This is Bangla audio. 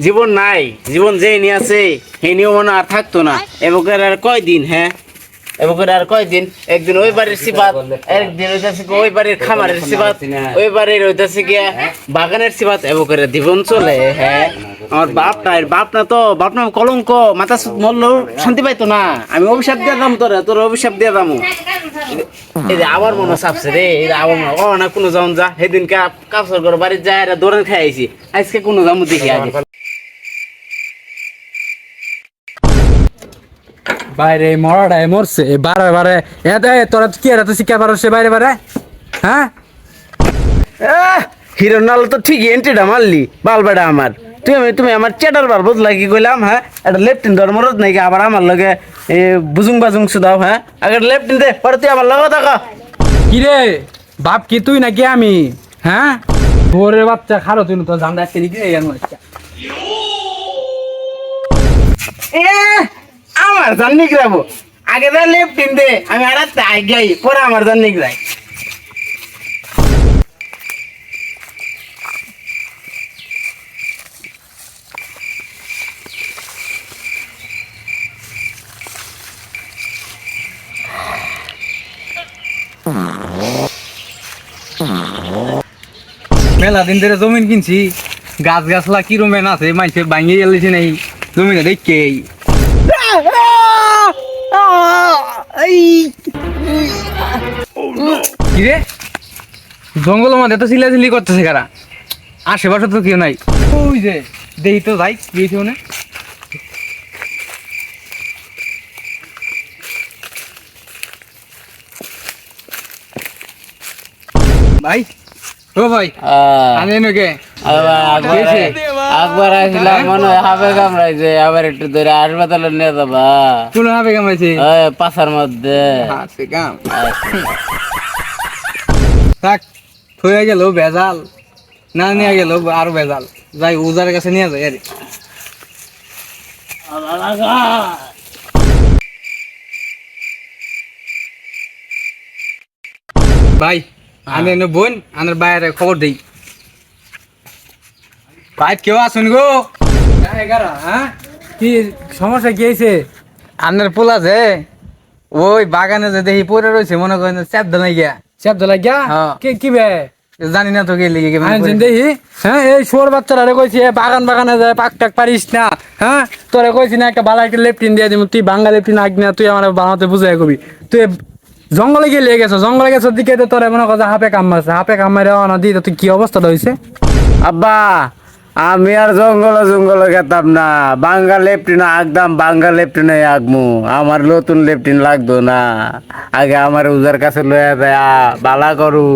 জীবন নাই, জীবন যে নিয়ে আছে সেই নিয়েও মনে আর থাকতো না। এবকের আর কয়দিন, হ্যাঁ এবকের আর কয়দিন, একদিন ওই বাড়ির সিবাত, একদিন হইতাছে ওই বাড়ির খামারের সিবাত, ওই বাড়ির হইতাছে গিয়া বাগানের সিবাত, এবকের জীবন চলে। হ্যাঁ আমার বাপ না তো বাপ না কলঙ্ক, মাথা মরলেও শান্তি পাইতো না। আমি অভিশাপ দিয়ে দাম তোর অভিশাপ দিয়ে দাম। এই যে আবার মনে চাপছে রে, এই আবার মনে না কোনো যাও যা, সেদিন কাপড় করে বাড়ির যায় দৌড়ান খাই আইছি, আজকে কোনো যাবো দেখি আগে। বাইরে মরাটাই মরছে বারে বারে। এতে তোরা কি এত শিক্ষা পারছে বাইরে বারে? হ্যাঁ হিরো নাল তো ঠিকই এন্ট্রিটা মারলি, বালবাটা আমার। তুমি আমার চেটার বার বদলা কি কইলাম? হ্যাঁ একটা লেফটিন ধর মরত নাকি আবার আমার লগে বুজুং বাজুং শুধাও। হ্যাঁ আগে লেফটিন দে, পরে তুই আমার লগে থাকা। কি রে বাপ কি তুই নাকি আমি? হ্যাঁ ভোরের বাচ্চা খারো তুই তো জানলা আজকে নিয়ে গেল। আমার জান নিক যাবো, আগে যা লেফটিন দে, আমি আর আগে পরে আমার জান নিক যাই। মেলা দিন ধরে জমিন কিনছি, গাছ গাছলা কি রুমেন আছে মাইসে ভাঙিয়ে গেলেছে নাই জমিটা দেখেই। কি রে জঙ্গলের মধ্যে তো চিল্লাচিল্লি করতেছে কারা? আশেপাশে তো কেউ নাই। ওই যে দেই তো যাই গিয়েছে মনে। ভাই ও ভাই আমি নাকি একবার আসলাম মনে হয় হাবে কামড়াইছে, আবার একটু ধরে হাসপাতালে নিয়ে যাবা। কোন ভাবে কামাইছে? পাশার মধ্যে আছে কাম থাক হয়ে গেল ভেজাল, না নিয়ে গেল আরো ভেজাল। যাই উজারের কাছে নিয়ে যাই আরে। ভাই আমি বোন আমার বাইরে খবর দেই। ভাই কেউ আসুন গো। হ্যাঁ কি সমস্যা কি হয়েছে? আপনার পোলা যে ওই বাগানে যে দেখি পড়ে রয়েছে মনে করেন চাপ দালাই গিয়া। চাপ দালাই গিয়া? কি বে জানি না তো গেলি দেখি। হ্যাঁ এই শোর বাচ্চারা কইছি বাগানে যায় পাক টাক পারিস না। হ্যাঁ তোরা কইছি না একটা বালা একটা লেফটিন দিয়ে দিব, তুই বাঙ্গা লেফটিন আগ না, তুই আমার বানাতে বুঝাই কবি। তুই জঙ্গলে গিয়ে লেগে গেছো, জঙ্গলে গেছো দিকে তোর মনে কথা হাপে কাম মারছে, হাপে কাম মারে না দিই তুই কি অবস্থাটা হয়েছে? আব্বা আমি আর জঙ্গলে গেতাম না, বাঙ্গা লেফটিন আগদাম, বাঙ্গা লেফটিনে আগমু। আমার নতুন লেফটিন লাগতো না, আগে আমার উজার কাছে লয়া যায় বালা করু।